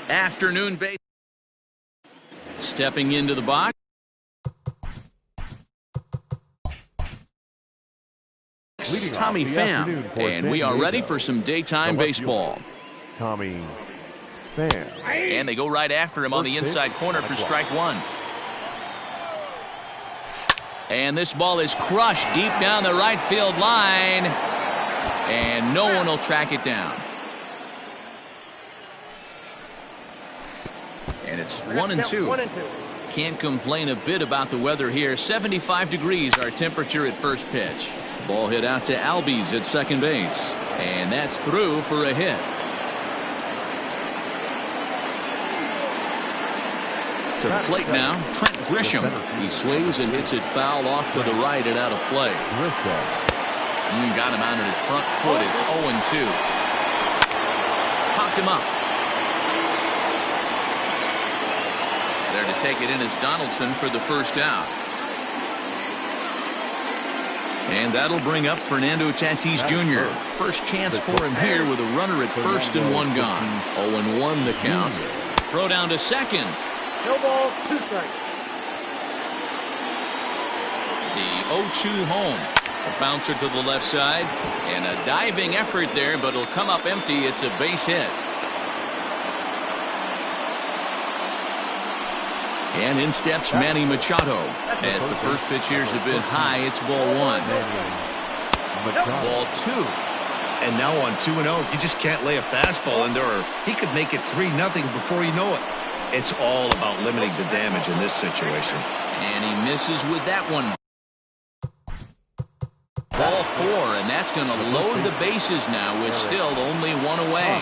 Afternoon base. Stepping into the box. Tommy Pham, and we are ready for some daytime baseball. Tommy Pham. And they go right after him on the inside corner for strike one. And this ball is crushed deep down the right field line, and no one will track it down. And it's 1-2. Can't complain a bit about the weather here. 75 degrees our temperature at first pitch. Ball hit out to Albies at second base, and that's through for a hit. To the plate now, Trent Grisham. He swings and hits it foul off to the right and out of play. Got him out at his front foot. It's 0-2. Popped him up. There to take it in is Donaldson for the first out. And that'll bring up Fernando Tatis Jr. First chance for him here with a runner at first and one gone. 0-1 the count. Throw down to second. No ball, 2 strikes. The 0-2 home. A bouncer to the left side. And a diving effort there, but it'll come up empty. It's a base hit. And in steps Manny Machado. As the first pitch here is a bit high, it's ball one. Ball two. And now on 2-0, you just can't lay a fastball in there, or he could make it 3-0 before you know it. It's all about limiting the damage in this situation. And he misses with that one. Ball four, and that's going to load the bases now with still only one away.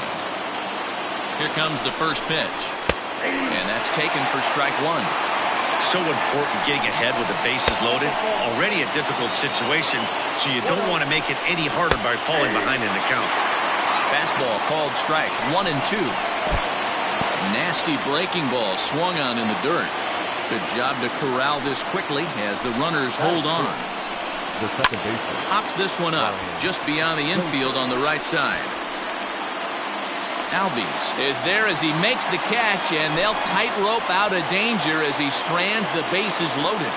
Here comes the first pitch. And that's taken for strike one. So important getting ahead with the bases loaded. Already a difficult situation, so you don't want to make it any harder by falling behind in the count. Fastball called strike. 1-2. Nasty breaking ball swung on in the dirt. Good job to corral this quickly as the runners hold on. The second baseman Hops this one up just beyond the infield on the right side. Albies is there as he makes the catch, and they'll tightrope out of danger as he strands the bases loaded.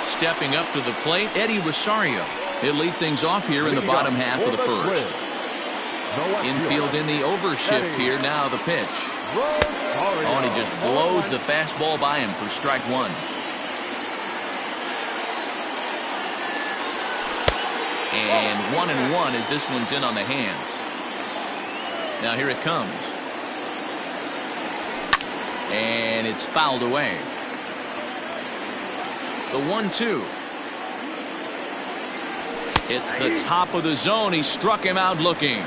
Stepping up to the plate, Eddie Rosario. He'll lead things off here in the bottom half of the first. Infield in the overshift here now the pitch. Oh, and he just blows the fastball by him for strike one. And 1-1 as this one's in on the hands. Now here it comes. And it's fouled away. The 1-2. It's the top of the zone. He struck him out looking.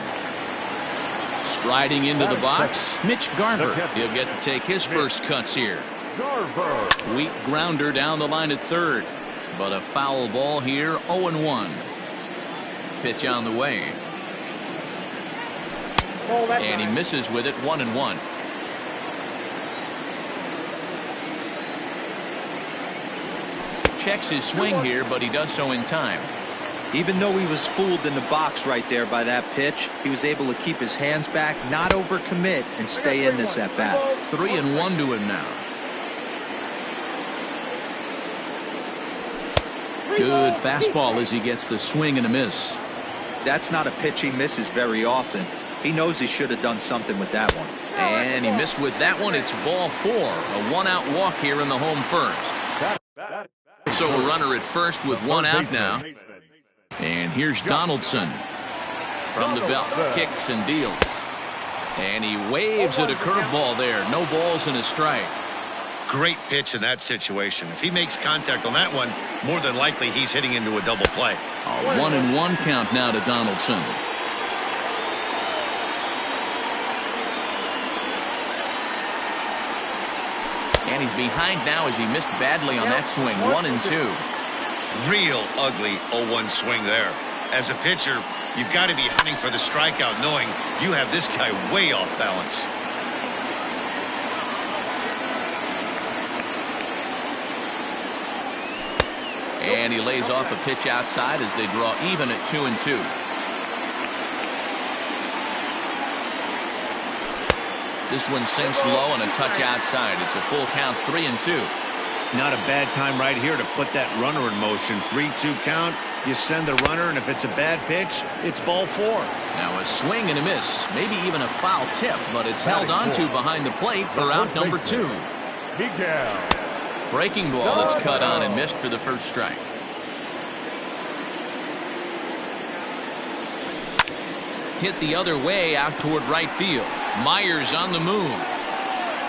Striding into the box, Mitch Garver. He'll get to take his first cuts here. Weak grounder down the line at third. But a foul ball here, 0-1. Pitch on the way. And he misses with it, 1-1. Checks his swing here, but he does so in time. Even though he was fooled in the box right there by that pitch, he was able to keep his hands back, not overcommit, and stay in this at bat. 3-1 to him now. Good fastball as he gets the swing and a miss. That's not a pitch he misses very often. He knows he should have done something with that one. And he missed with that one. It's ball four. A one-out walk here in the home first. So a runner at first with one out now. And here's Donaldson. From the belt, kicks and deals. And he waves at a curveball there. No balls and a strike. Great pitch in that situation. If he makes contact on that one, more than likely he's hitting into a double play. A 1-1 count now to Donaldson. And he's behind now as he missed badly on that swing. 1-2. Real ugly 0-1 swing there. As a pitcher, you've got to be hunting for the strikeout, knowing you have this guy way off balance. And he lays off a pitch outside as they draw even at 2-2. This one sinks low and a touch outside. It's a full count, 3-2. Not a bad time right here to put that runner in motion. 3-2 count. You send the runner, and if it's a bad pitch, it's ball 4. Now a swing and a miss, maybe even a foul tip, but it's held onto behind the plate for out number 2. Breaking ball that's cut on and missed for the first strike. Hit the other way out toward right field. Myers on the move.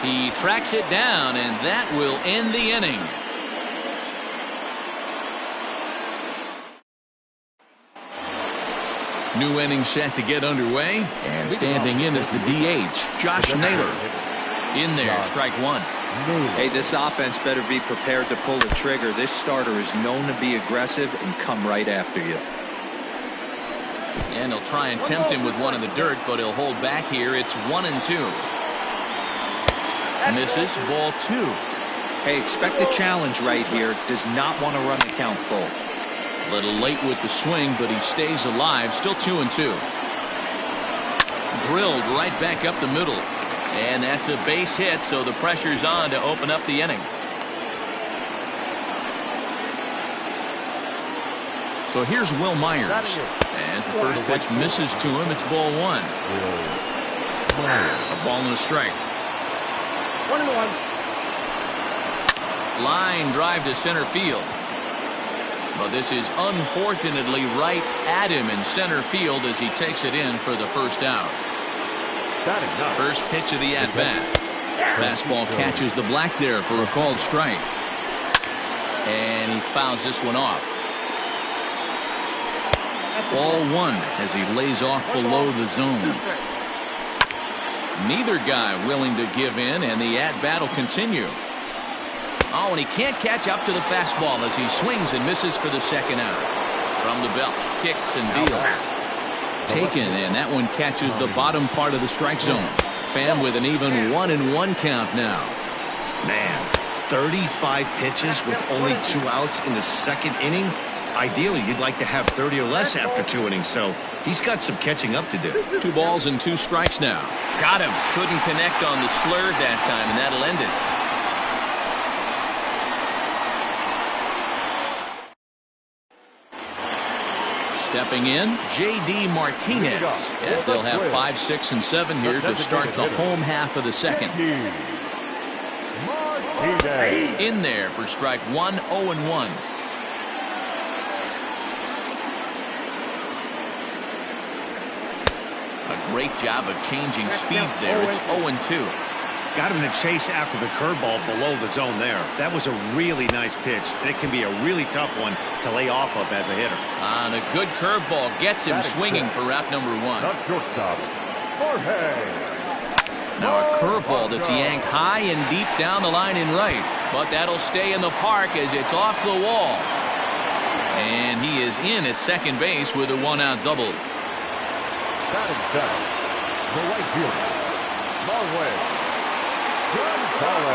He tracks it down, and that will end the inning. New inning set to get underway, and standing in is the DH, Josh Naylor. In there, strike 1. Hey, this offense better be prepared to pull the trigger. This starter is known to be aggressive and come right after you. And he'll try and tempt him with one in the dirt, but he'll hold back here. It's 1-2. Misses, ball 2. Hey, expect a challenge right here. Does not want to run the count full. A little late with the swing, but he stays alive. Still 2-2. Drilled right back up the middle. And that's a base hit, so the pressure's on to open up the inning. So here's Will Myers. As the first pitch misses to him, it's ball 1. A ball and a strike. 1-1. Line drive to center field. But this is unfortunately right at him in center field as he takes it in for the first out. First pitch of the at-bat. Fastball catches the black there for a called strike. And he fouls this one off. Ball 1 as he lays off below the zone. Neither guy willing to give in, and the at-bat will continue. Oh, and he can't catch up to the fastball as he swings and misses for the second out. From the belt, kicks and deals. Taken, and that one catches the bottom part of the strike zone. Pham with an even 1-1 count now. Man, 35 pitches with only 2 outs in the second inning. Ideally, you'd like to have 30 or less after 2 innings, so he's got some catching up to do. 2 balls and 2 strikes now. Got him. Couldn't connect on the slurve that time, and that'll end it. Stepping in, J.D. Martinez, as they'll have 5, 6, and 7 here to start the home half of the second. In there for strike 1, 0-1. A great job of changing speeds there. It's 0-2. Got him to chase after the curveball below the zone there. That was a really nice pitch, and it can be a really tough one to lay off of as a hitter. And a good curveball gets him swinging for route number 1. Now a curveball that's yanked high and deep down the line in right, but that'll stay in the park as it's off the wall. And he is in at second base with a 1-out double. The right fielder,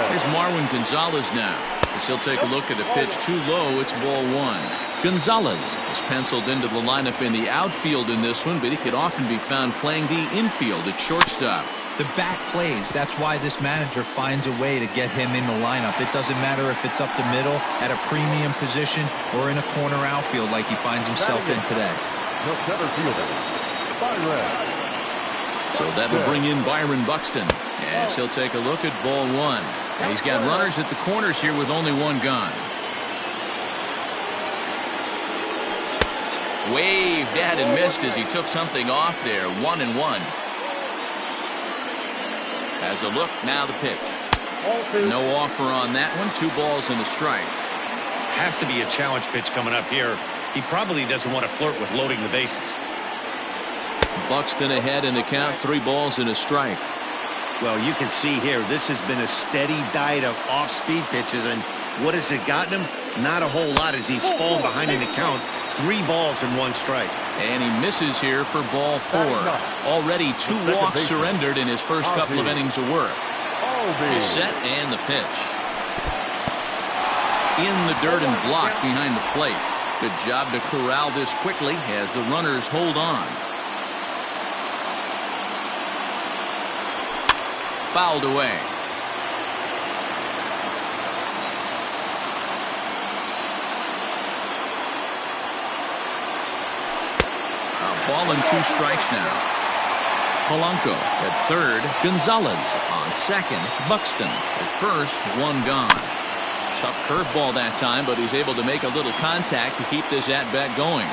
Here's Marwin Gonzalez now, as he'll take a look at the pitch too low. It's ball 1. Gonzalez is penciled into the lineup in the outfield in this one, but he could often be found playing the infield at shortstop. The bat plays. That's why this manager finds a way to get him in the lineup. It doesn't matter if it's up the middle at a premium position or in a corner outfield like he finds himself in today. The center fielder, Byron. So that'll bring in Byron Buxton, as he'll take a look at ball 1. And he's got runners at the corners here with only 1 gone. Waved at and missed as he took something off there. 1-1. As a look, now the pitch. No offer on that one. 2 balls and a strike. Has to be a challenge pitch coming up here. He probably doesn't want to flirt with loading the bases. Buxton ahead in the count. 3 balls and a strike. Well, you can see here, this has been a steady diet of off-speed pitches, and what has it gotten him? Not a whole lot as he's fallen behind in the count. 3 balls and 1 strike. And he misses here for ball 4. Already 2 walks surrendered in his first couple of innings of work. He's set and the pitch. In the dirt and blocked behind the plate. Good job to corral this quickly as the runners hold on. fouled away. A ball and 2 strikes now. Polanco at third, Gonzalez on second, Buxton at first, 1 gone. Tough curveball that time, but he's able to make a little contact to keep this at-bat going.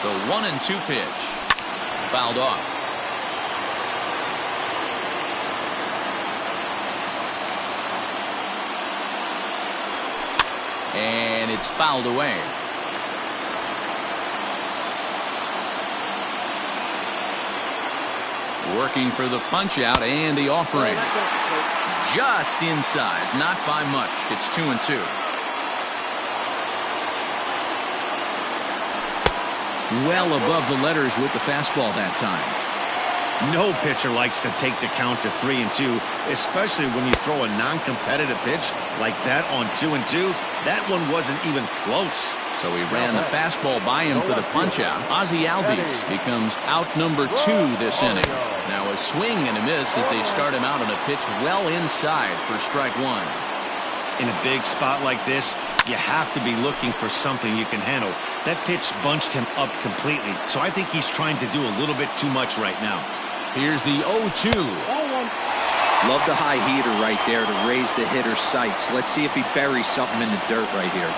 The 1-2 pitch. Fouled off. And it's fouled away. Working for the punch out and the offering. Just inside, not by much. It's 2-2. Well above the letters with the fastball that time. No pitcher likes to take the count to 3-2, especially when you throw a non-competitive pitch like that on 2-2. That one wasn't even close. So he ran the fastball by him for the punch-out. Ozzie Albies becomes out number 2 this inning. Now a swing and a miss as they start him out on a pitch well inside for strike 1. In a big spot like this, you have to be looking for something you can handle. That pitch bunched him up completely, so I think he's trying to do a little bit too much right now. Here's the 0-2. Love the high heater right there to raise the hitter's sights. Let's see if he buries something in the dirt right here.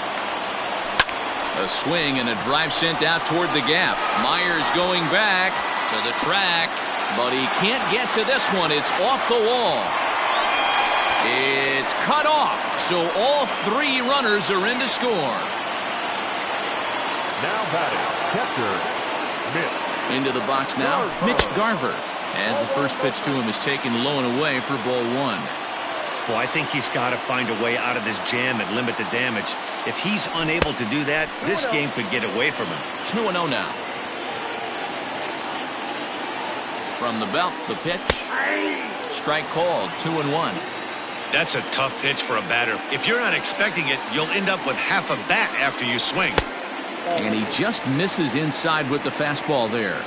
A swing and a drive sent out toward the gap. Myers going back to the track, but he can't get to this one. It's off the wall. It's cut off, so all 3 runners are in to score. Now batting, catcher, Mitch. Into the box now, Mitch Garver, as the first pitch to him is taken low and away for ball 1. Well, I think he's got to find a way out of this jam and limit the damage. If he's unable to do that, this game could get away from him. 2-0 now. From the belt, the pitch. Strike called, 2-1. That's a tough pitch for a batter. If you're not expecting it, you'll end up with half a bat after you swing. And he just misses inside with the fastball there.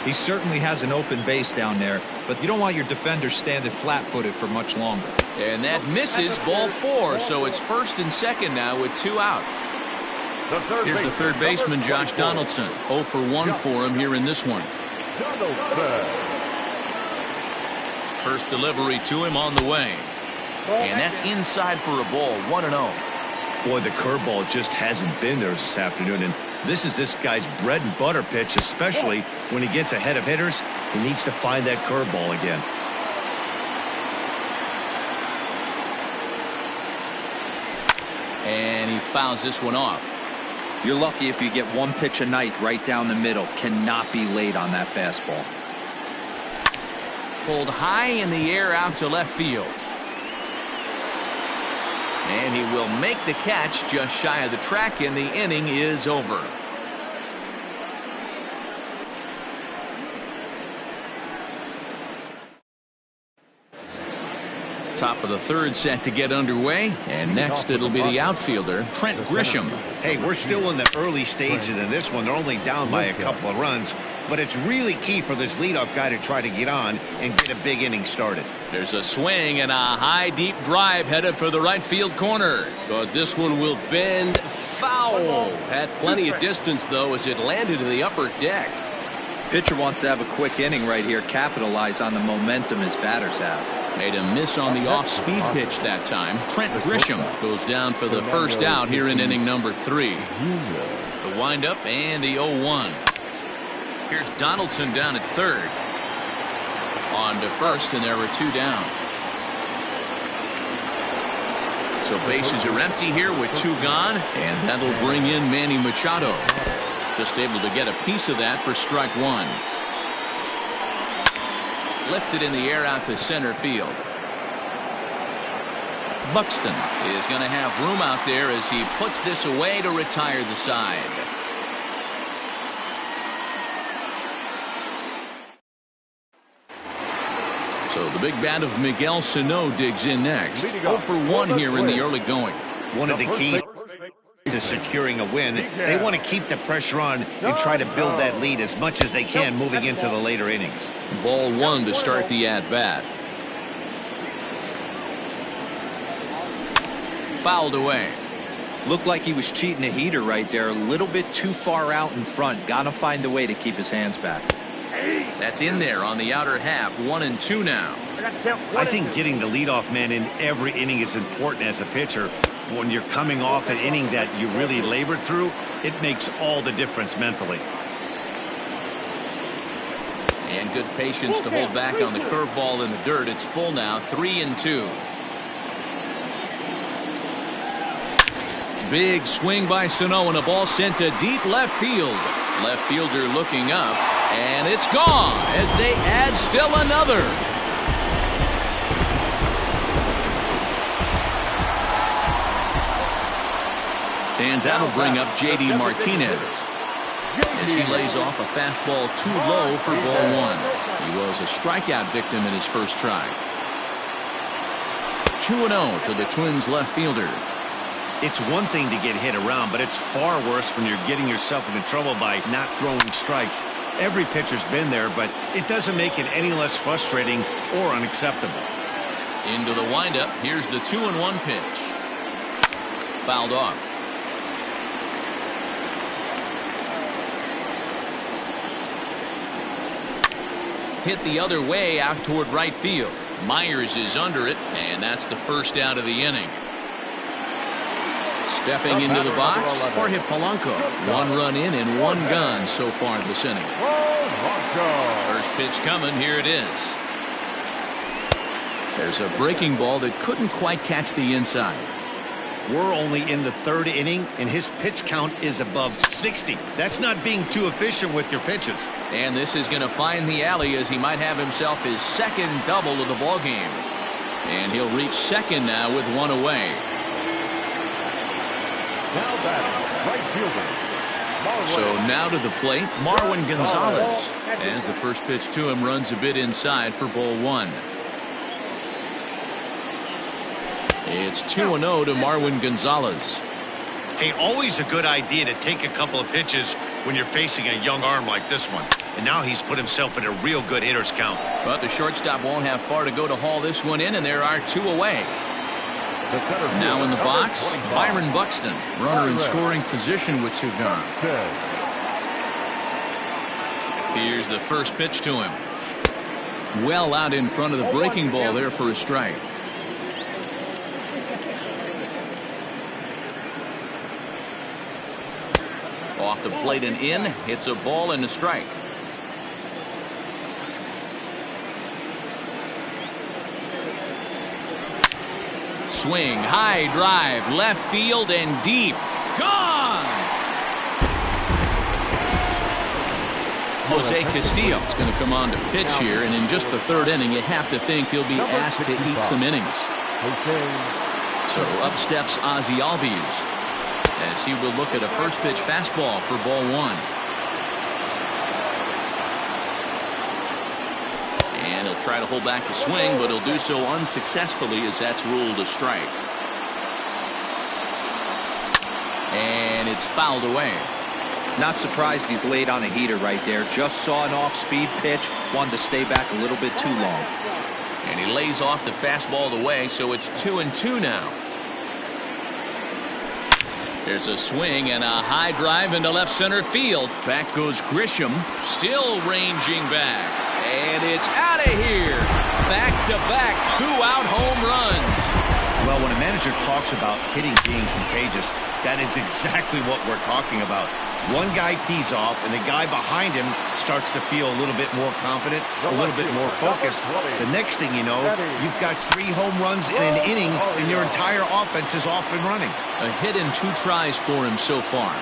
He certainly has an open base down there, but you don't want your defender standing flat-footed for much longer. And that misses, ball 4, so it's first and second now with 2 out. Here's the third baseman, Josh Donaldson. 0 for 1 for him here in this one. First delivery to him on the way. And that's inside for a ball, 1-0. Boy, the curveball just hasn't been there this afternoon, and this is this guy's bread and butter pitch, especially when he gets ahead of hitters. He needs to find that curveball again. And he fouls this one off. You're lucky if you get 1 pitch a night right down the middle. Cannot be late on that fastball. Pulled high in the air out to left field. And he will make the catch just shy of the track, and the inning is over. Top of the third set to get underway, and next it'll be the outfielder, Trent Grisham. Hey, we're still in the early stages in this one. They're only down by a couple of runs, but it's really key for this leadoff guy to try to get on and get a big inning started. There's a swing and a high, deep drive headed for the right field corner. But this one will bend foul. Had plenty of distance, though, as it landed to the upper deck. Pitcher wants to have a quick inning right here, capitalize on the momentum his batters have. Made a miss on the off-speed pitch that time. Trent Grisham goes down for the first out here in inning number 3. The windup and the 0-1. Here's Donaldson down at third. On to first, and there were 2 down. So bases are empty here with 2 gone, and that'll bring in Manny Machado. Just able to get a piece of that for strike 1. Lifted in the air out to center field. Buxton is going to have room out there as he puts this away to retire the side. So the big bat of Miguel Sano digs in next. 0 for 1 here in the early going. One of the keys to to securing a win. They want to keep the pressure on and try to build that lead as much as they can moving into the later innings. Ball one to start the at-bat. Fouled away. Looked like he was cheating a heater right there. A little bit too far out in front. Got to find a way to keep his hands back. That's in there on the outer half. 1-2 now. I think getting the leadoff man in every inning is important as a pitcher. When you're coming off an inning that you really labored through, it makes all the difference mentally. And good patience to hold back on the curveball in the dirt. It's full now. 3-2. Big swing by Sano and a ball sent to deep left field. Left fielder looking up, and it's gone as they add still another. And that'll bring up J.D. Martinez as he lays off a fastball too low for ball one. He was a strikeout victim in his first try. 2-0 to the Twins left fielder. It's one thing to get hit around, but it's far worse when you're getting yourself into trouble by not throwing strikes. Every pitcher's been there, but it doesn't make it any less frustrating or unacceptable. Into the windup. Here's the 2-1 pitch. Fouled off. Hit the other way out toward right field. Myers is under it, and that's the first out of the inning. Stepping into the box, Jorge Polanco. 1 run in and 1 gone so far this inning. First pitch coming. Here it is. There's a breaking ball that couldn't quite catch the inside. We're only in the 3rd inning, and his pitch count is above 60. That's not being too efficient with your pitches. And this is going to find the alley as he might have himself his 2nd double of the ball game. And he'll reach second now with 1 away. Now batting, right fielder. So now to the plate, Marwin Gonzalez. As the first pitch to him runs a bit inside for ball 1. It's 2-0 to Marwin Gonzalez. Hey, always a good idea to take a couple of pitches when you're facing a young arm like this one. And now he's put himself in a real good hitter's count. But the shortstop won't have far to go to haul this one in, and there are 2 away. Now in the box, Byron Buxton. Runner in scoring position with 2 gone. Here's the first pitch to him. Well out in front of the breaking ball there for a strike. Off the plate and in. It's a ball and a strike. Swing, high drive, left field and deep. Gone! Jose Castillo is going to come on to pitch here, and in just the 3rd inning, you have to think he'll be asked to eat some innings. So up steps Ozzie Albies as he will look at a first pitch fastball for ball 1. And he'll try to hold back the swing, but he'll do so unsuccessfully as that's ruled a strike. And it's fouled away. Not surprised he's laid on a heater right there. Just saw an off-speed pitch. Wanted to stay back a little bit too long. And he lays off the fastball away, so it's 2-2 now. There's a swing and a high drive into left center field. Back goes Grisham, still ranging back. And it's out of here. Back-to-back 2-out home runs. Well, when a manager talks about hitting being contagious, that is exactly what we're talking about. One guy tees off, and the guy behind him starts to feel a little bit more confident, a little bit more focused. The next thing you know, you've got 3 home runs in an inning, and your entire offense is off and running. A hit in 2 tries for him so far.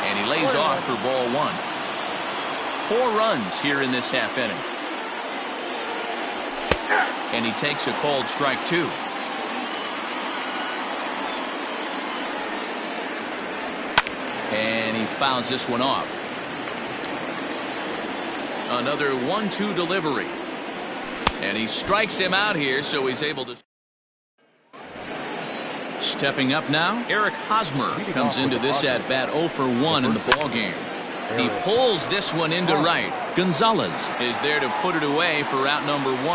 And he lays off for ball 1. 4 runs here in this half inning. And he takes a called strike 2. And he fouls this one off. Another 1-2 delivery. And he strikes him out here, so he's able to. Stepping up now, Eric Hosmer comes into this at-bat 0 for 1 in the ballgame. He pulls this one into right. Gonzalez is there to put it away for out number 1.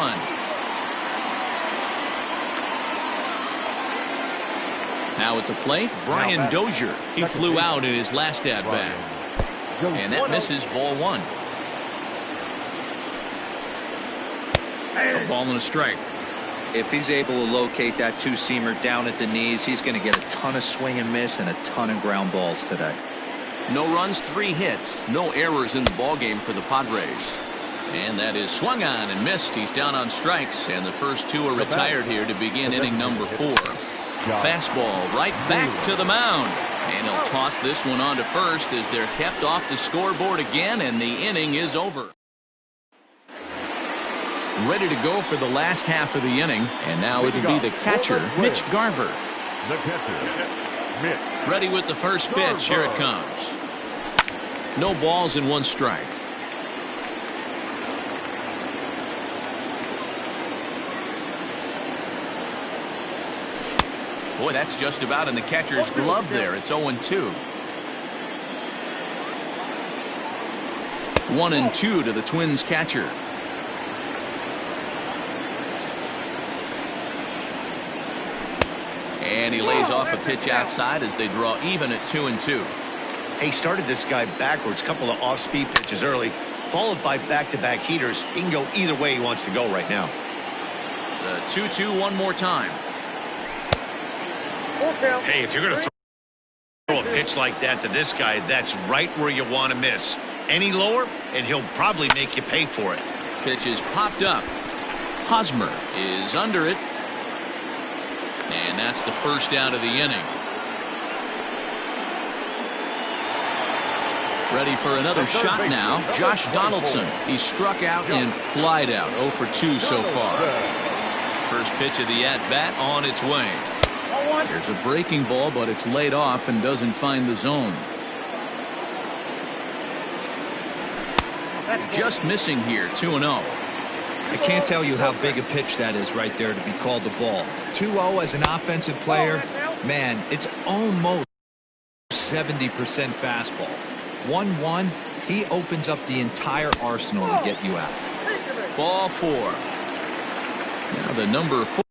Now at the plate, Brian Dozier. He flew out in his last at-bat. And that misses ball 1. A ball and a strike. If he's able to locate that two-seamer down at the knees, he's going to get a ton of swing and miss and a ton of ground balls today. No runs, 3 hits, no errors in the ballgame for the Padres. And that is swung on and missed. He's down on strikes, and the first 2 are retired here to begin inning number 4. Fastball right back to the mound. And he'll toss this one on to first as they're kept off the scoreboard again, and the inning is over. Ready to go for the last half of the inning, and now it'll be the catcher, Mitch Garver. The catcher, Mitch. Ready with the first pitch. Here it comes. No balls and 1 strike. Boy, that's just about in the catcher's glove there. It's 0-2. 1-2 to the Twins catcher. And he lays off a pitch outside as they draw even at 2-2. He started this guy backwards, couple of off-speed pitches early, followed by back-to-back heaters. He can go either way he wants to go right now. The 2-2 one more time. Hey, if you're going to throw a pitch like that to this guy, that's right where you want to miss. Any lower, and he'll probably make you pay for it. Pitch is popped up. Hosmer is under it. And that's the first out of the inning. Ready for another shot now. Josh Donaldson. He struck out and flied out. 0 for 2 so far. First pitch of the at-bat on its way. There's a breaking ball, but it's laid off and doesn't find the zone. Just missing here, 2-0. I can't tell you how big a pitch that is right there to be called the ball. 2-0 as an offensive player, man, it's almost 70% fastball. 1-1, he opens up the entire arsenal to get you out. Ball 4. Now the number 4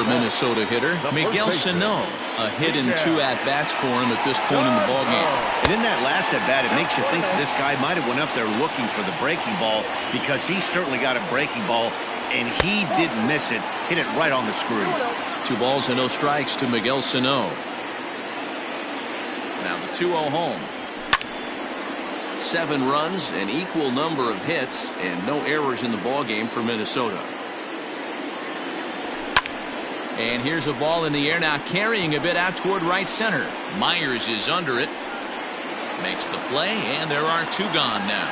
Minnesota hitter, Miguel Sano. A hit in 2 at-bats for him at this point in the ballgame. And in that last at-bat, it makes you think that this guy might have went up there looking for the breaking ball, because he certainly got a breaking ball, and he didn't miss it. Hit it right on the screws. 2 balls and no strikes to Miguel Sano. Now the 2-0 home. 7 runs, an equal number of hits, and no errors in the ballgame for Minnesota. And here's a ball in the air now, carrying a bit out toward right center. Myers is under it. Makes the play, and there are 2 gone now.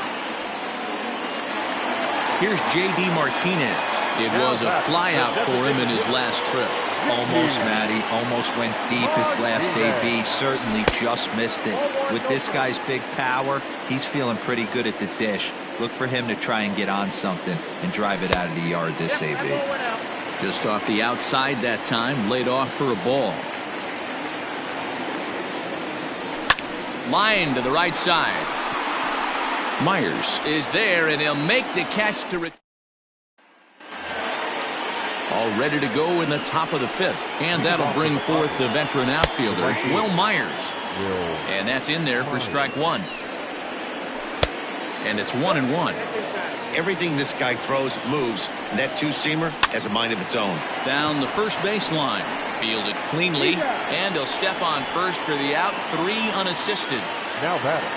Here's J.D. Martinez. It was a flyout for him in his last trip. Almost, Matty. Almost went deep his last AB. Certainly just missed it. With this guy's big power, he's feeling pretty good at the dish. Look for him to try and get on something and drive it out of the yard this AB. Just off the outside that time, laid off for a ball. Line to the right side. Myers is there, and he'll make the catch to return. All ready to go in the top of the 5th, and that'll bring forth the veteran outfielder, Will Myers. And that's in there for strike 1. And it's 1-1. Everything this guy throws moves, and that 2-seamer has a mind of its own. Down the first baseline, fielded cleanly, and he'll step on first for the out. 3 unassisted. Now batting.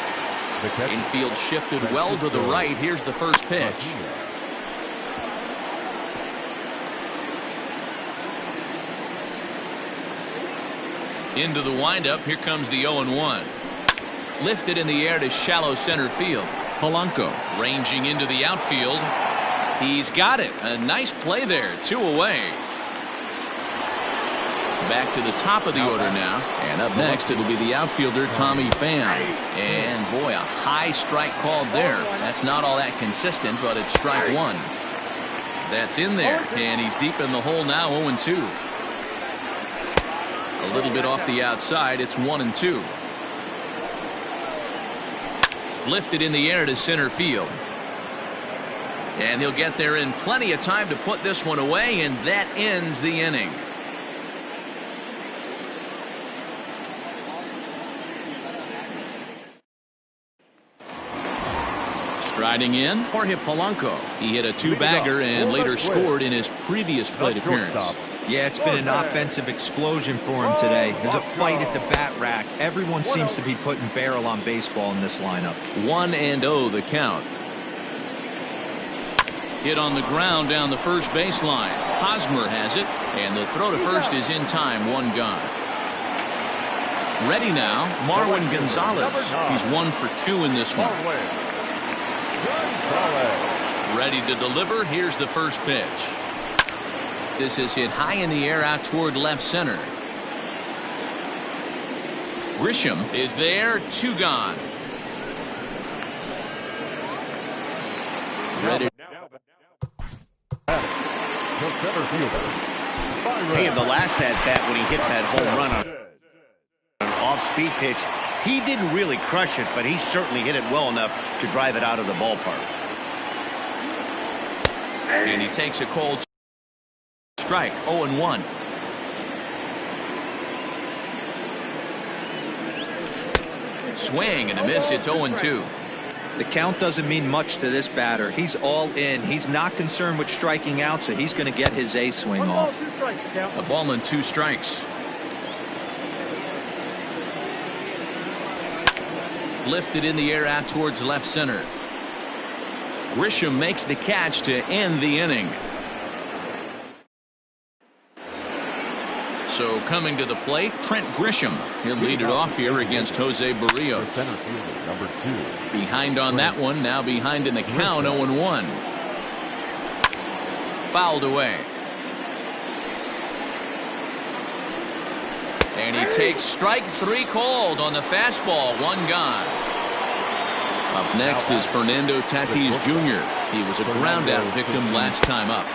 The catcher. Infield shifted well to the right. Here's the first pitch. Into the windup. Here comes the 0-1. Lifted in the air to shallow center field. Polanco ranging into the outfield. He's got it. A nice play there. 2 away. Back to the top of the order now. And up next, it'll be the outfielder, Tommy Pham. And, boy, a high strike called there. That's not all that consistent, but it's strike 1. That's in there. And he's deep in the hole now, 0-2. A little bit off the outside. It's 1-2. Lifted in the air to center field. And he'll get there in plenty of time to put this one away, and that ends the inning. Striding in, Jorge Polanco. He hit a two-bagger and later scored in his previous plate appearance. Yeah, it's been an offensive explosion for him today. There's a fight at the bat rack. Everyone seems to be putting barrel on baseball in this lineup. 1-0 the count. Hit on the ground down the first baseline. Hosmer has it, and the throw to first is in time. One gone. Ready now, Marwin Gonzalez. He's 1 for 2 in this one. Ready to deliver. Here's the first pitch. This is hit high in the air out toward left center. Grisham is there. 2 gone. Ready. Hey, in the last at-bat when he hit that home run on an off-speed pitch, he didn't really crush it, but he certainly hit it well enough to drive it out of the ballpark. And he takes a cold strike. 0-1. Swing and a miss. It's 0-2. The count doesn't mean much to this batter. He's all in. He's not concerned with striking out, so he's going to get his A swing off. A ball and 2 strikes. Lifted in the air out towards left center. Grisham makes the catch to end the inning. So coming to the plate, Trent Grisham. He'll lead it off here against Jose Barrios. Behind on that one, now behind in the count. 0-1. Fouled away. And he takes strike 3 called on the fastball. 1 gone. Up next is Fernando Tatis Jr. He was a ground-out victim last time up.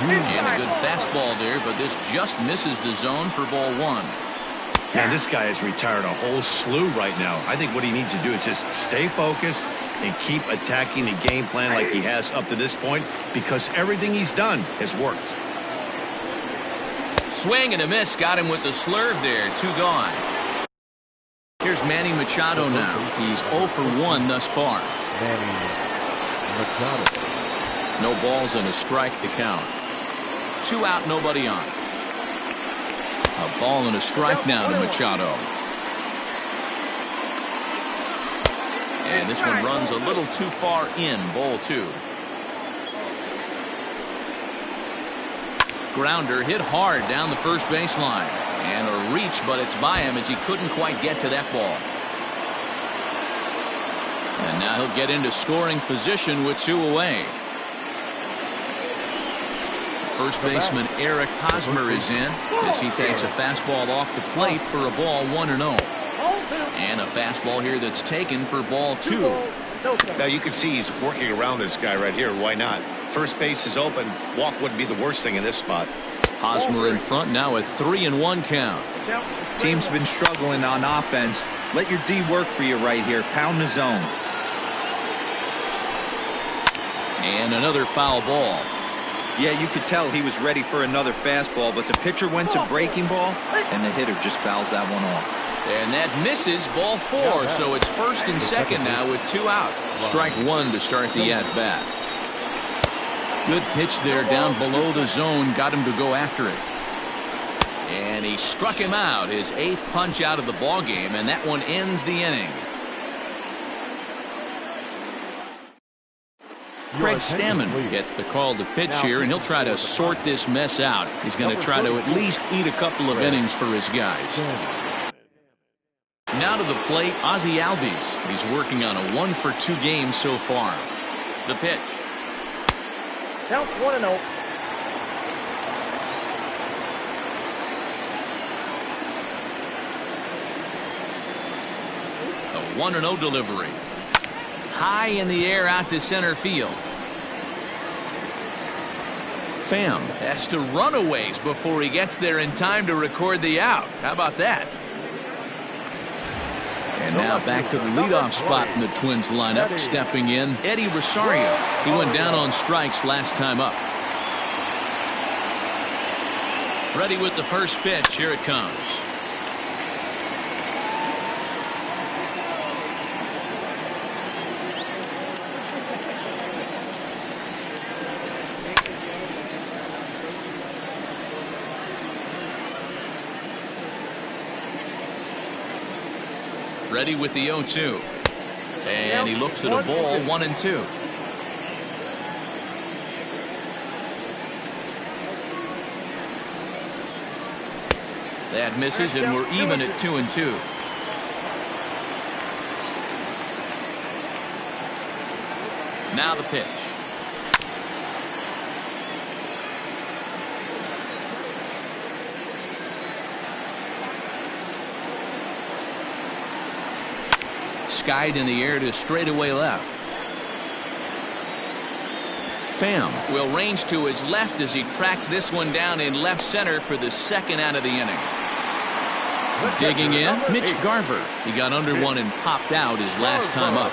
And a good fastball there, but this just misses the zone for ball 1. Man, this guy has retired a whole slew right now. I think what he needs to do is just stay focused and keep attacking the game plan like he has up to this point, because everything he's done has worked. Swing and a miss. Got him with the slurve there. 2 gone. Here's Manny Machado now. He's 0 for 1 thus far. Manny Machado. No balls and a strike to count. 2 out, nobody on. A ball and a strike now to Machado. And this one runs a little too far in. Ball 2. Grounder hit hard down the first baseline. And a reach, but it's by him as he couldn't quite get to that ball. And now he'll get into scoring position with 2 away. First baseman Eric Hosmer is in as he takes a fastball off the plate for a ball. 1-0. And a fastball here that's taken for ball 2. Now you can see he's working around this guy right here. Why not? First base is open. Walk wouldn't be the worst thing in this spot. Hosmer in front now at 3-1 count. Team's been struggling on offense. Let your D work for you right here. Pound the zone. And another foul ball. Yeah, you could tell he was ready for another fastball, but the pitcher went to breaking ball, and the hitter just fouls that one off. And that misses. Ball 4, so it's first and second now with 2 out. Strike 1 to start the at-bat. Good pitch there down below the zone. Got him to go after it. And he struck him out. His 8th punch out of the ball game, and that one ends the inning. Craig Stammen gets the call to pitch here, and he'll try to sort this mess out. He's going to try to at least eat a couple of innings for his guys. Now to the plate, Ozzie Albies. He's working on a 1 for 2 game so far. The pitch. Count 1-0. A 1-0 delivery. High in the air out to center field. Pham has to run a ways before he gets there in time to record the out. How about that? And now back to the leadoff spot in the Twins lineup. Stepping in, Eddie Rosario. He went down on strikes last time up. Ready with the first pitch. Here it comes. Ready with the 0-2. And he looks at a ball, 1-2. That misses, and we're even at 2-2. Now the pitch. Skied in the air to straightaway left. Pham will range to his left as he tracks this one down in left center for the second out of the inning. Digging in, Mitch Garver. He got under one and popped out his last time up.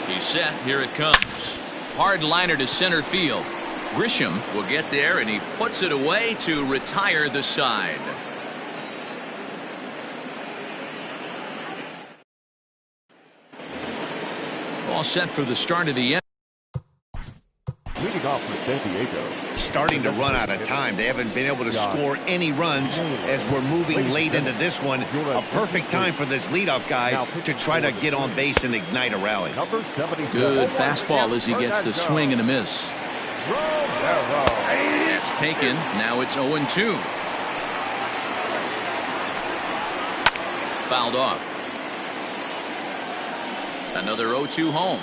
He's set. Here it comes. Hard liner to center field. Grisham will get there, and he puts it away to retire the side. All set for the start of the end. Leading off for San Diego. Starting to run out of time. They haven't been able to score any runs as we're moving late into this one. A perfect time for this leadoff guy to try to get on base and ignite a rally. Good fastball as he gets the swing and a miss. That's taken. Now it's 0-2. Fouled off. Another 0-2 home.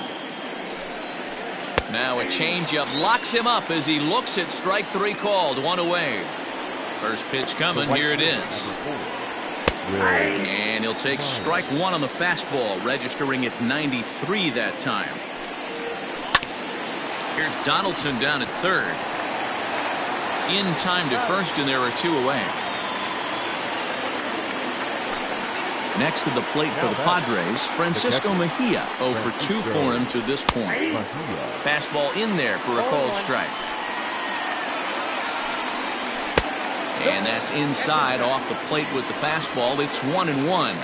Now a changeup locks him up as he looks at strike three called. One away. First pitch coming. Here it is. And he'll take strike one on the fastball, registering at 93 that time. Here's Donaldson down at third. In time to first, and there are two away. Next to the plate for the Padres, Francisco Mejia. 0 for 2 for him to this point. Fastball in there for a called strike. And that's inside off the plate with the fastball. It's 1-1.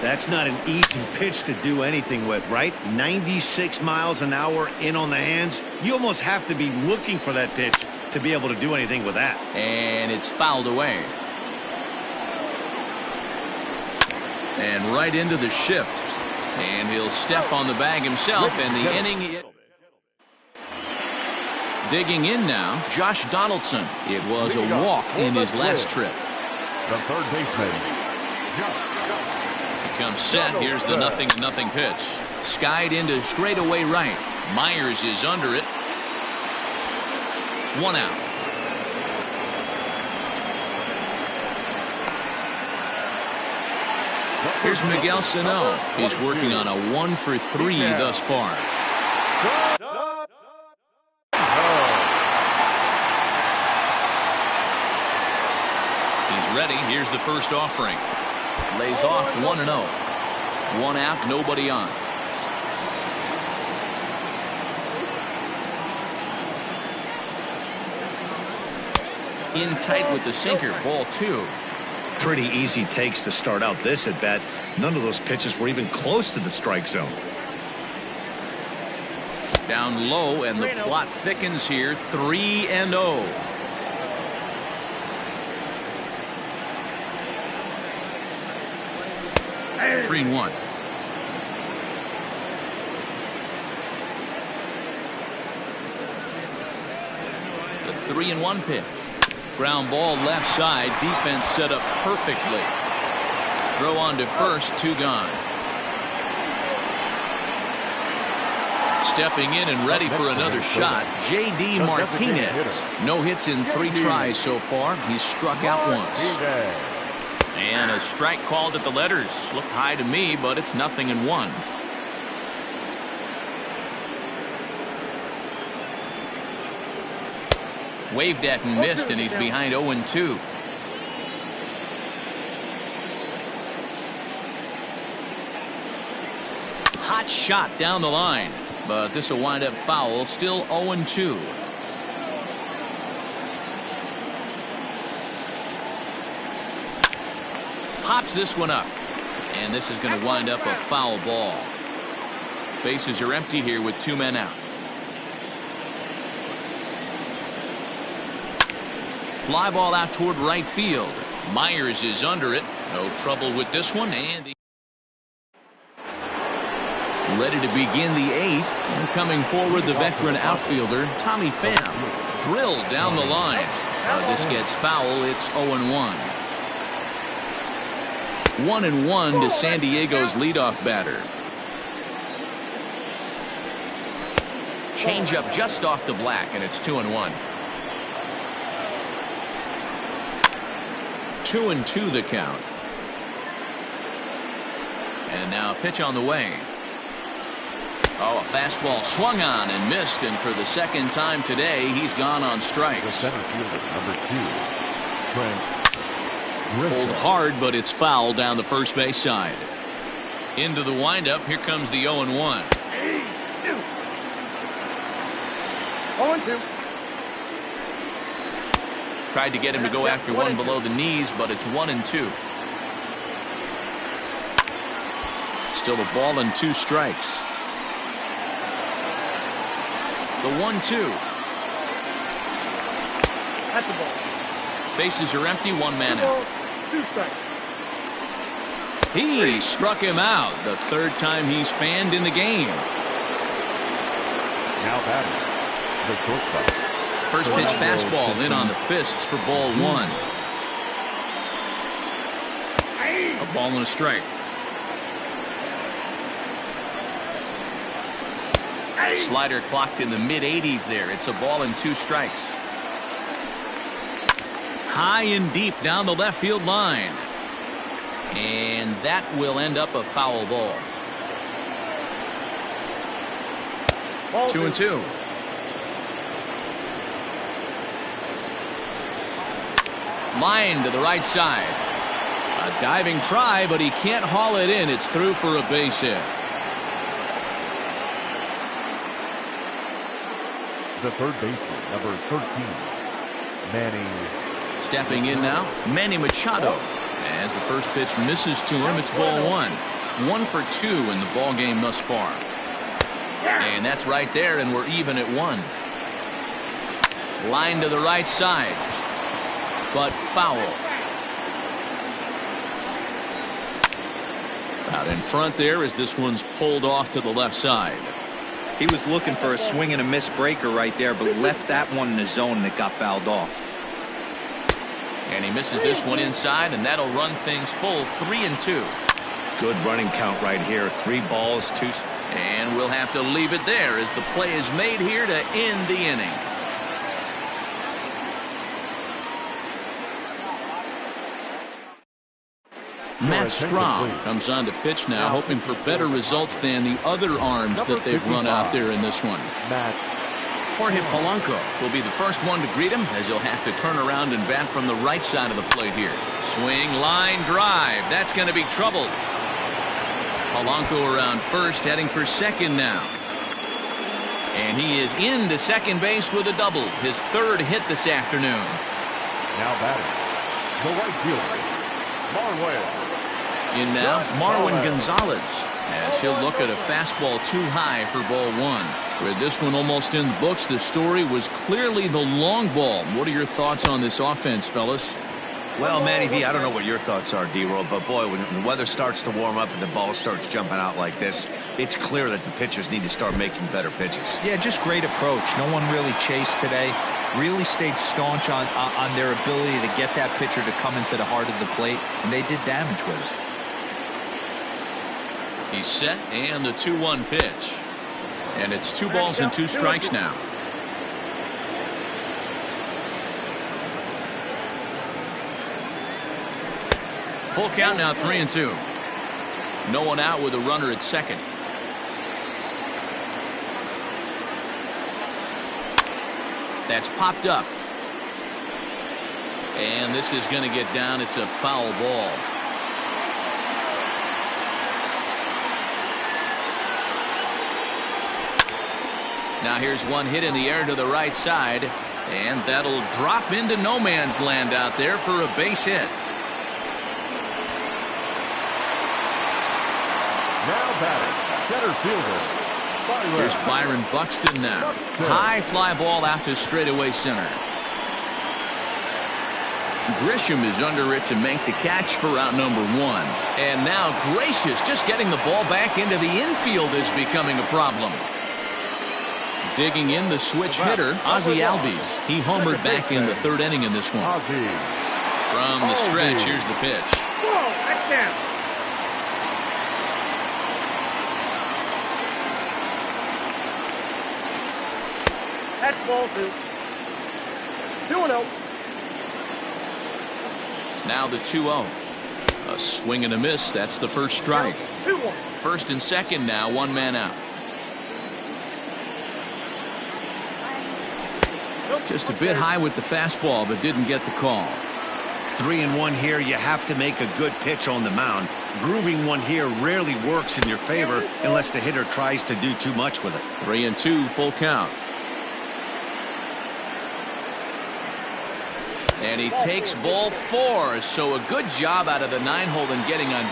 That's not an easy pitch to do anything with, right? 96 miles an hour in on the hands. You almost have to be looking for that pitch to be able to do anything with that. And it's fouled away. And right into the shift. And he'll step on the bag himself, and the inning. Digging in now, Josh Donaldson. It was a walk in his last trip. The third baseman. He comes set. Here's the 0-0 pitch. Skied into straightaway right. Myers is under it. One out. Here's Miguel Sano. He's working on a 1 for 3 thus far. He's ready. Here's the first offering. Lays off 1-0. 1 out, nobody on. In tight with the sinker, ball 2. Pretty easy takes to start out this at bat. None of those pitches were even close to the strike zone. Down low, and the plot thickens here. 3-0. Hey. 3-1. The 3-1 pitch. Ground ball left side. Defense set up perfectly. Throw on to first. 2 gone. Stepping in and ready for another shot, J.D. Martinez. No hits in 3 tries so far. He's struck out once. And a strike called at the letters. Looked high to me, but it's 0-1. Waved at and missed, and he's behind 0-2. Hot shot down the line, but this will wind up foul. Still 0-2. Pops this one up, and this is going to wind up a foul ball. Bases are empty here with 2 men out. Fly ball out toward right field. Myers is under it. No trouble with this one, and ready to begin the 8th. And coming forward, the veteran outfielder, Tommy Pham. Drilled down the line. This gets foul. It's 0-1. 1-1 to San Diego's leadoff batter. Change up just off the black, and it's 2-1. 2-2 the count. And now a pitch on the way. Oh, a fastball swung on and missed, and for the second time today, he's gone on strikes. The center fielder, number 2, Trent. Pulled hard, but it's foul down the first base side. Into the windup. Here comes the 0-1. 0-2. Tried to get him to go after one below the knees, but it's 1-2. Still a ball and 2 strikes. The 1-2. That's a ball. Bases are empty. 1 man out. 2 strikes. He struck him out. The 3rd time he's fanned in the game. Now batting, the shortstop. First pitch fastball in on the fists for ball 1. A ball and a strike. Slider clocked in the mid-80s there. It's a ball and 2 strikes. High and deep down the left field line. And that will end up a foul ball. 2-2. Line to the right side. A diving try, but he can't haul it in. It's through for a base hit. The third baseman, number 13, Manny. Stepping in now, Manny Machado. As the first pitch misses to him, it's ball 1. 1 for 2 in the ball game thus far. And that's right there, and we're even at 1. Line to the right side, but foul. Out in front there as this one's pulled off to the left side. He was looking for a swing and a miss breaker right there, but left that one in the zone that got fouled off. And he misses this one inside, and that'll run things full. 3-2. Good running count right here. 3 balls, 2. And we'll have to leave it there as the play is made here to end the inning. Matt Strahm comes on to pitch now, hoping for better results than the other arms that they've run out there in this one. Jorge Polanco will be the first one to greet him, as he'll have to turn around and bat from the right side of the plate here. Swing, line, drive. That's going to be trouble. Polanco around first, heading for second now. And he is into second base with a double. His 3rd hit this afternoon. Now batting, the right fielder, Marwin. In now, Marwin Gonzalez, as he'll look at a fastball too high for ball 1. With this one almost in the books, the story was clearly the long ball. What are your thoughts on this offense, fellas? Well, Manny V, I don't know what your thoughts are, D-Roll, but boy, when the weather starts to warm up and the ball starts jumping out like this, it's clear that the pitchers need to start making better pitches. Yeah, just great approach. No one really chased today. Really stayed staunch on their ability to get that pitcher to come into the heart of the plate, and they did damage with it. He's set, and the 2-1 pitch. And it's 2 balls and 2 strikes now. Full count now, 3-2. No one out with a runner at second. That's popped up. And this is going to get down. It's a foul ball. Now here's one hit in the air to the right side, and that'll drop into no man's land out there for a base hit. Now batting, center fielder. Here's Byron Buxton now. High fly ball out to straightaway center. Grisham is under it to make the catch for out number one. And now Gracious just getting the ball back into the infield is becoming a problem. Digging in the switch hitter, Ozzie Albies. He homered back in the third inning in this one. From the stretch, here's the pitch. Whoa, that's down. That's ball 2. 2-0. Now the 2-0. A swing and a miss. That's the first strike. 2-1. First and second now, one man out. Just a bit high with the fastball, but didn't get the call. 3-1 here. You have to make a good pitch on the mound. Grooving one here rarely works in your favor unless the hitter tries to do too much with it. 3-2, full count. And he takes ball 4. So a good job out of the 9-hole in getting on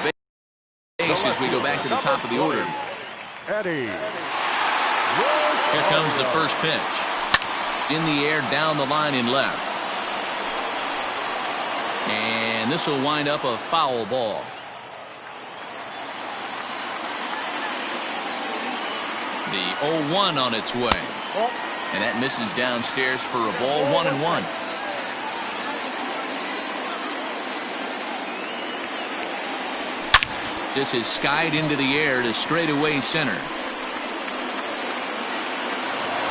base as we go back to the top of the order. Eddie. Here comes the first pitch. In the air down the line in left. And this will wind up a foul ball. The 0-1 on its way. And that misses downstairs for a ball, 1-1. This is skied into the air to straightaway center.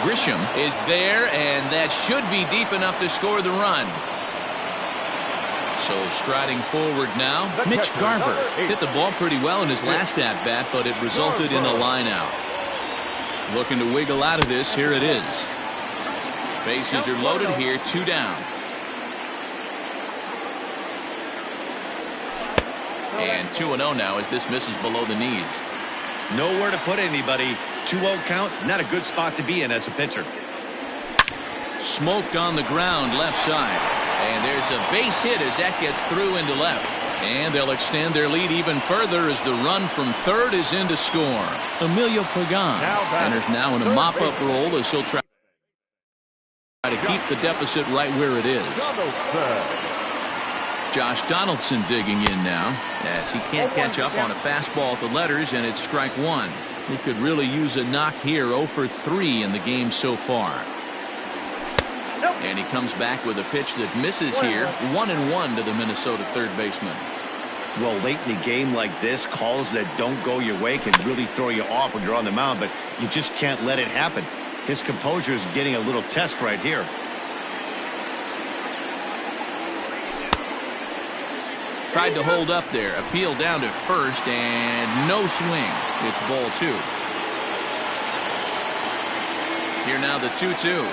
Grisham is there, and that should be deep enough to score the run. So striding forward now, Mitch Garver hit the ball pretty well in his last at-bat, but it resulted in a line out. Looking to wiggle out of this, here it is. Bases are loaded here, 2 down. And 2-0 now as this misses below the knees. Nowhere to put anybody. 2-0 count, not a good spot to be in as a pitcher. Smoked on the ground left side. And there's a base hit as that gets through into left. And they'll extend their lead even further as the run from third is in to score. Emilio Pagan enters now in a mop-up role as he'll try to keep the deficit right where it is. Josh Donaldson digging in now as he can't catch up on a fastball at the letters, and it's strike 1. He could really use a knock here. 0 for 3 in the game so far. And he comes back with a pitch that misses here. 1-1 to the Minnesota third baseman. Well, late in the game like this, calls that don't go your way can really throw you off when you're on the mound, but you just can't let it happen. His composure is getting a little test right here. Tried to hold up there. Appeal down to first, and no swing. It's ball 2. Here now the 2-2.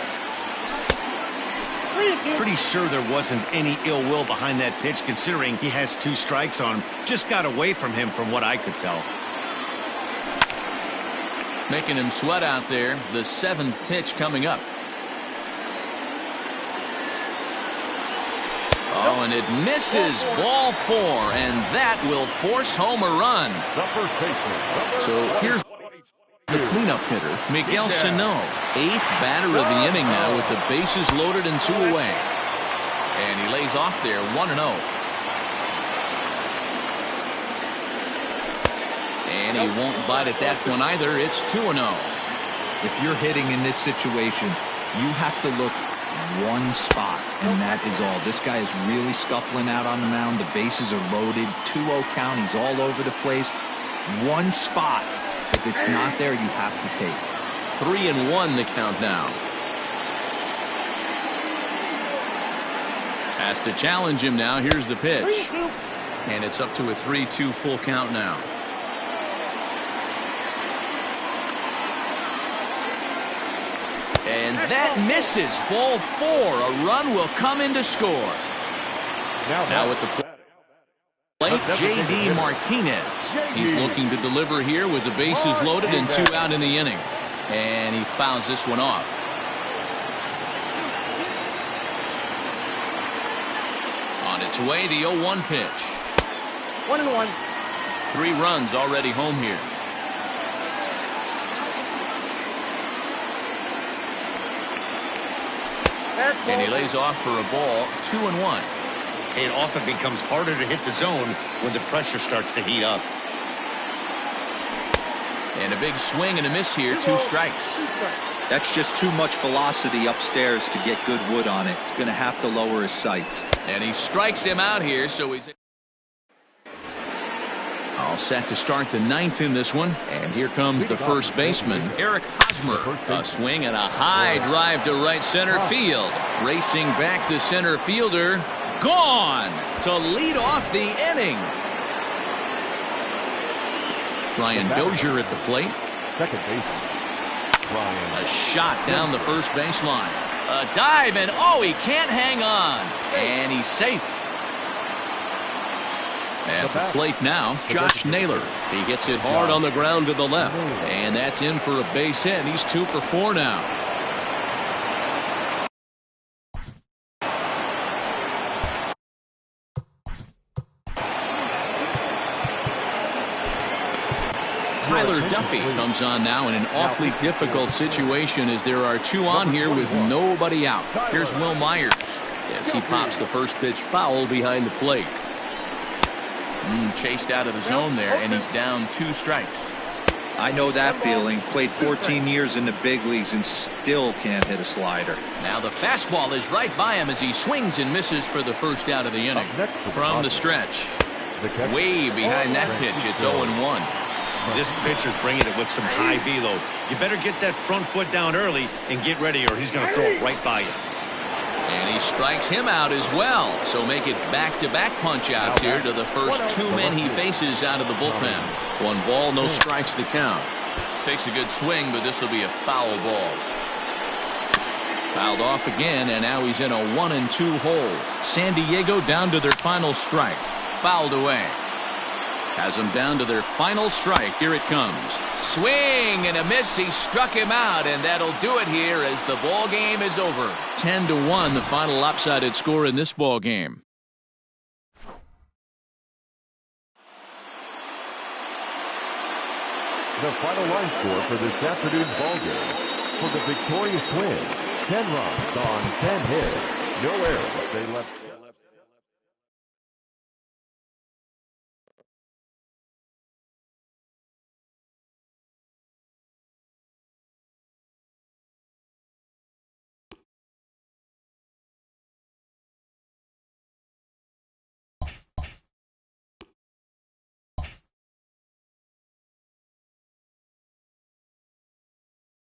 Pretty sure there wasn't any ill will behind that pitch, considering he has 2 strikes on him. Just got away from him from what I could tell. Making him sweat out there. The 7th pitch coming up. Oh, and it misses. Ball 4, and that will force home a run. So here's the cleanup hitter, Miguel Sano. 8th batter of the inning now with the bases loaded and 2 away. And he lays off there, 1-0. And he won't bite at that one either. It's 2-0. If you're hitting in this situation, you have to look one spot, and that is all. This guy is really scuffling out on the mound. The bases are loaded. 2-0 count. He's all over the place. One spot. If it's not there, you have to take. 3-1 the count now. Has to challenge him now. Here's the pitch. And it's up to a 3-2 full count now. And that misses. Ball 4. A run will come in to score. Now with the plate, J.D. Martinez. He's looking to deliver here with the bases loaded and 2 out in the inning. And he fouls this one off. On its way, the 0-1 pitch. 1-1. 3 runs already home here. And he lays off for a ball, 2-1. It often becomes harder to hit the zone when the pressure starts to heat up. And a big swing and a miss here, 2 strikes. That's just too much velocity upstairs to get good wood on it. He's going to have to lower his sights. And he strikes him out here, so he's all set to start the 9th in this one. And here comes the first baseman, Eric Hosmer. A swing and a high drive to right center field. Racing back the center fielder. Gone to lead off the inning. Ryan Dozier at the plate. Second baseman. A shot down the first baseline. A dive, and oh, he can't hang on. And he's safe. At the plate now, Josh Naylor. He hits it hard on the ground to the left. And that's in for a base hit. He's 2 for 4 now. Tyler Duffy comes on now in an awfully difficult situation as there are 2 on here with nobody out. Here's Will Myers as he pops the first pitch foul behind the plate. Chased out of the zone there, and he's down 2 strikes. I know that feeling. Played 14 years in the big leagues and still can't hit a slider. Now the fastball is right by him as he swings and misses for the first out of the inning. From the stretch, way behind that pitch, it's 0-1. This pitcher's bringing it with some high velo. You better get that front foot down early and get ready, or he's going to throw it right by you. And he strikes him out as well. So make it back-to-back punch-outs here to the first 2 men he faces out of the bullpen. 1 ball, no strikes to count. Takes a good swing, but this will be a foul ball. Fouled off again, and now he's in a 1-2 hole. San Diego down to their final strike. Fouled away. Has them down to their final strike. Here it comes. Swing and a miss. He struck him out, and that'll do it here as the ball game is over. 10-1, the final lopsided score in this ball game. The final line score for this afternoon's ball game. For the victorious Twins, 10 runs on 10 hits. No errors. They left.